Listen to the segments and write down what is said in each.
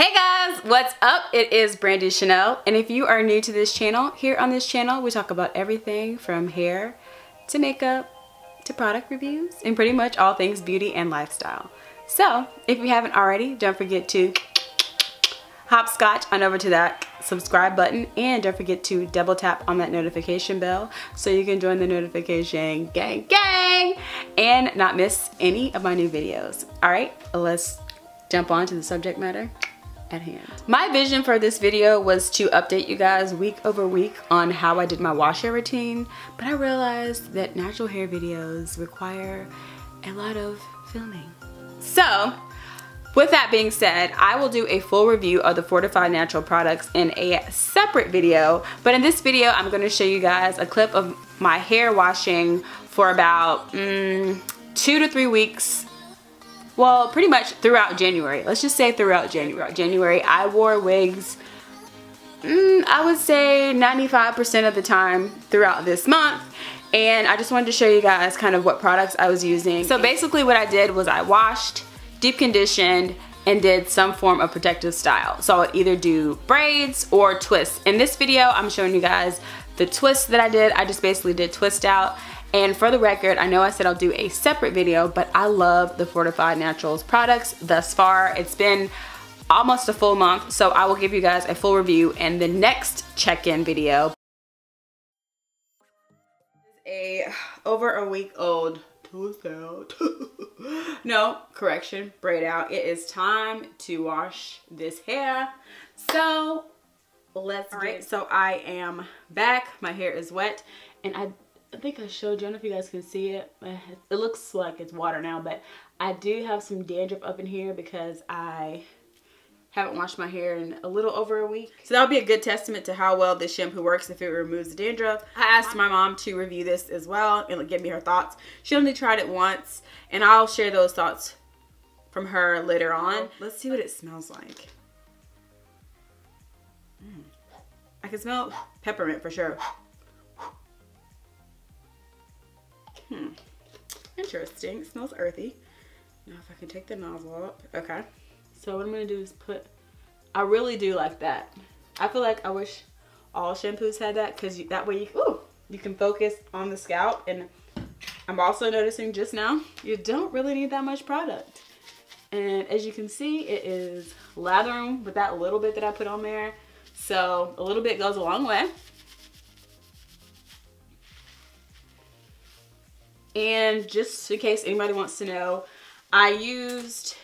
Hey guys, what's up? It is Brandy Chanel, and if you are new to this channel, here on this channel we talk about everything from hair to makeup to product reviews and pretty much all things beauty and lifestyle. So if you haven't already, don't forget to hopscotch on over to that subscribe button, and don't forget to double tap on that notification bell so you can join the notification gang and not miss any of my new videos. All right, let's jump on to the subject matter at hand. My vision for this video was to update you guys week over week on how I did my wash hair routine, but I realized that natural hair videos require a lot of filming. So with that being said, I will do a full review of the Fortified Natural products in a separate video, but in this video I'm going to show you guys a clip of my hair washing for about 2 to 3 weeks. Well, pretty much throughout January. Let's just say throughout January. I wore wigs, I would say 95% of the time throughout this month. And I just wanted to show you guys kind of what products I was using. So basically what I did was I washed, deep conditioned, and did some form of protective style. So I would either do braids or twists. In this video, I'm showing you guys the twists that I did. I just basically did twist out. And for the record, I know I said I'll do a separate video, but I love the Fortified Naturals products thus far. It's been almost a full month, so I will give you guys a full review in the next check-in video. Over a week old twist out. No, correction, braid out. It is time to wash this hair. So let's get it. So I am back. My hair is wet, and I think I showed you, I don't know if you guys can see it. It looks like it's water now, but I do have some dandruff up in here because I haven't washed my hair in a little over a week. So that would be a good testament to how well this shampoo works if it removes the dandruff. I asked my mom to review this as well and give me her thoughts. She only tried it once, and I'll share those thoughts from her later on. Let's see what it smells like. I can smell peppermint for sure. Interesting. It smells earthy. Now if I can take the nozzle up. Okay. So what I'm going to do is put, I really do like that. I feel like I wish all shampoos had that, because that way you can focus on the scalp. And I'm also noticing just now, you don't really need that much product. And as you can see, it is lathering with that little bit that I put on there. So a little bit goes a long way. And just in case anybody wants to know, I used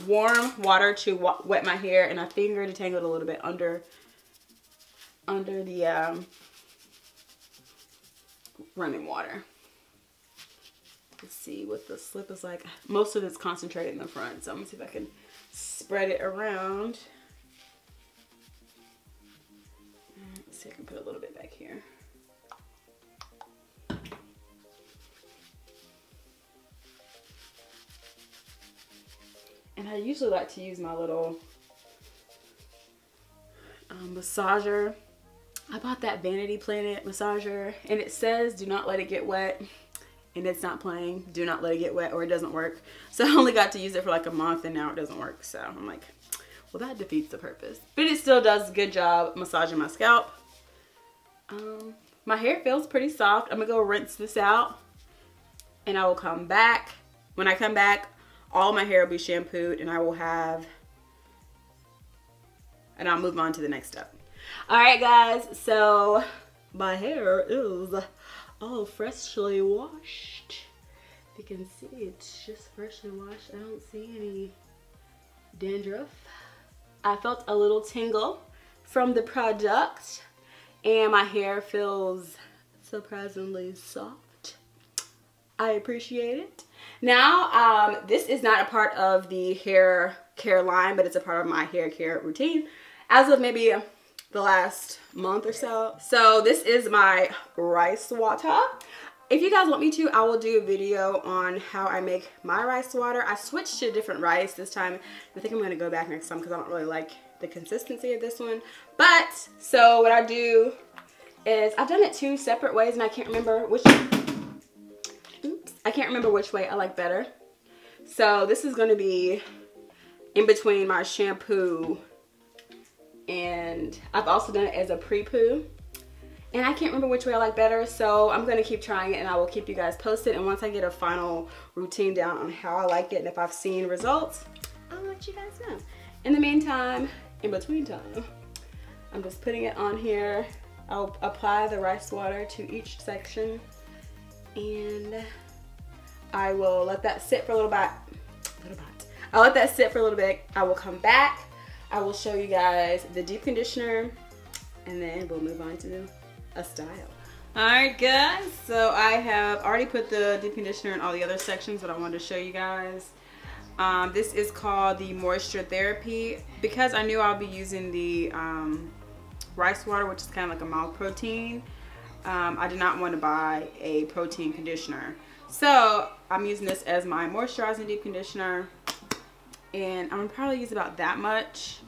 warm water to wet my hair, and I finger detangled a little bit under the running water. Let's see what the slip is like. Most of it's concentrated in the front, so I'm gonna see if I can spread it around. Let's see if I can put a little bit back here. And I usually like to use my little massager. I bought that Vanity Planet massager, and it says do not let it get wet, and it's not playing do not let it get wet or it doesn't work. So I only got to use it for like a month, and now it doesn't work. So I'm like, well, that defeats the purpose. But it still does a good job massaging my scalp. My hair feels pretty soft. I'm gonna go rinse this out, and I will come back. When I come back, all my hair will be shampooed, and I'll move on to the next step. All right, guys, so my hair is all freshly washed. You can see it's just freshly washed. I don't see any dandruff. I felt a little tingle from the product, and my hair feels surprisingly soft. I appreciate it. Now, this is not a part of the hair care line, but it's a part of my hair care routine as of maybe the last month or so. So this is my rice water. If you guys want me to, I will do a video on how I make my rice water. I switched to a different rice this time. I think I'm going to go back next time because I don't really like the consistency of this one. But, so what I do is, I've done it 2 separate ways, and I can't remember which way I like better. So this is going to be in between my shampoo, and I've also done it as a pre-poo. And I can't remember which way I like better, so I'm gonna keep trying it and I will keep you guys posted. And once I get a final routine down on how I like it and if I've seen results, I'll let you guys know. In the meantime, in between time, I'm just putting it on here. I'll apply the rice water to each section and I will let that sit for a little bit. I'll let that sit for a little bit. I will come back. I will show you guys the deep conditioner and then we'll move on to a style. Alright guys, so I have already put the deep conditioner in all the other sections that I wanted to show you guys. This is called the Moisture Therapy. Because I knew I'll be using the rice water, which is kind of like a mild protein, I did not want to buy a protein conditioner. So I'm using this as my moisturizing deep conditioner. And I'm gonna probably use about that much.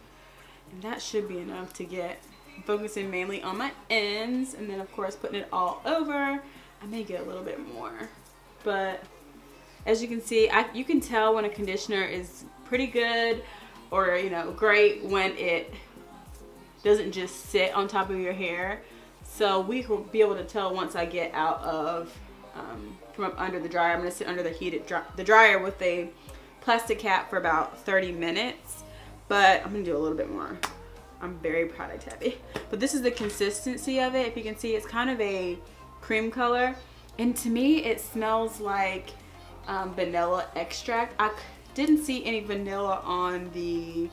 And that should be enough to get focusing mainly on my ends, and then of course putting it all over. I may get a little bit more, but as you can see, you can tell when a conditioner is pretty good or, you know, great when it doesn't just sit on top of your hair. So we will be able to tell once I get out of from up under the dryer. I'm going to sit under the dryer with a plastic cap for about 30 minutes, but I'm going to do a little bit more. I'm very product heavy. But this is the consistency of it. If you can see, it's kind of a cream color. And to me, it smells like vanilla extract. I didn't see any vanilla on the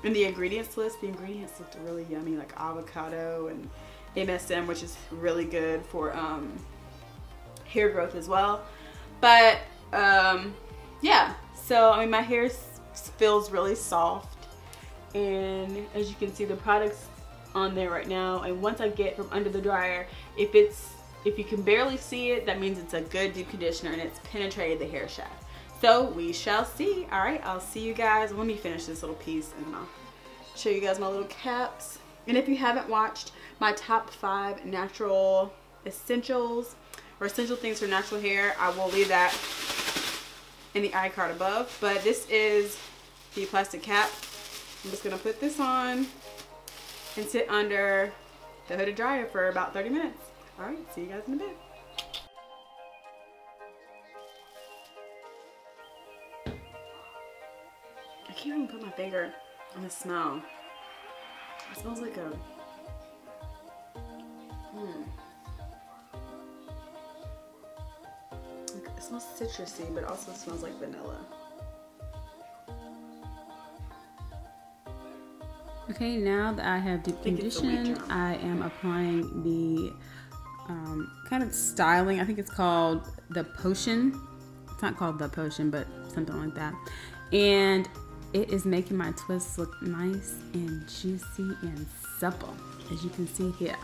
in the ingredients list. The ingredients looked really yummy, like avocado and MSM, which is really good for hair growth as well. But yeah, so I mean, my hair feels really soft. And as you can see, the product's on there right now. And once I get from under the dryer, if you can barely see it, that means it's a good deep conditioner and it's penetrated the hair shaft. So we shall see. All right, I'll see you guys. Let me finish this little piece and I'll show you guys my little caps. And if you haven't watched my top 5 natural essentials or essential things for natural hair, I will leave that in the iCard above. But this is the plastic cap. I'm just gonna put this on and sit under the hooded dryer for about 30 minutes. All right, see you guys in a bit. I can't even put my finger on the smell. It smells like a, it smells citrusy, but also smells like vanilla. Okay, now that I have deep conditioned, I am applying the kind of styling. I think it's called the potion. It's not called the potion, but something like that. And it is making my twists look nice and juicy and supple, as you can see here.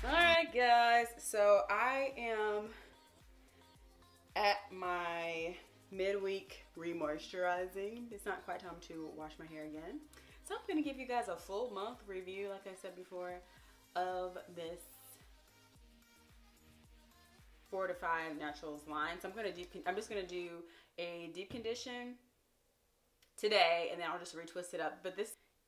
Alright guys, so I am at my midweek re-moisturizing. It's not quite time to wash my hair again. So I'm going to give you guys a full month review, like I said before, of this Fortified Naturals line. So I'm just going to do a deep condition today and then I'll just retwist it up. But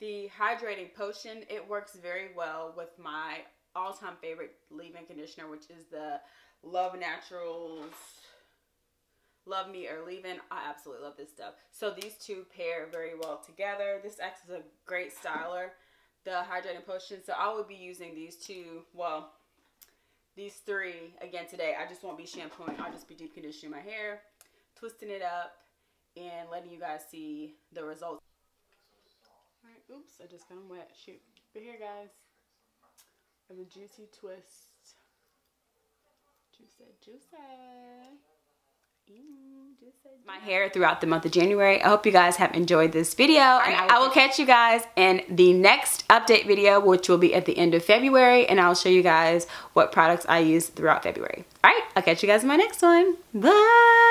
the hydrating potion, it works very well with my all-time favorite leave-in conditioner, which is the Love Naturals Love Me or Leave-In. I absolutely love this stuff. So these two pair very well together. This acts as a great styler, the hydrating potion. So I will be using these two, well, these three again today. I just won't be shampooing. I'll just be deep conditioning my hair, twisting it up, and letting you guys see the results. All right, oops, I just got them wet. Shoot. But here, guys, of the juicy twist. Juicy, juicy. my hair throughout the month of January. I hope you guys have enjoyed this video, and I will catch you guys in the next update video, which will be at the end of February, and I'll show you guys what products I use throughout February. All right, I'll catch you guys in my next one. Bye.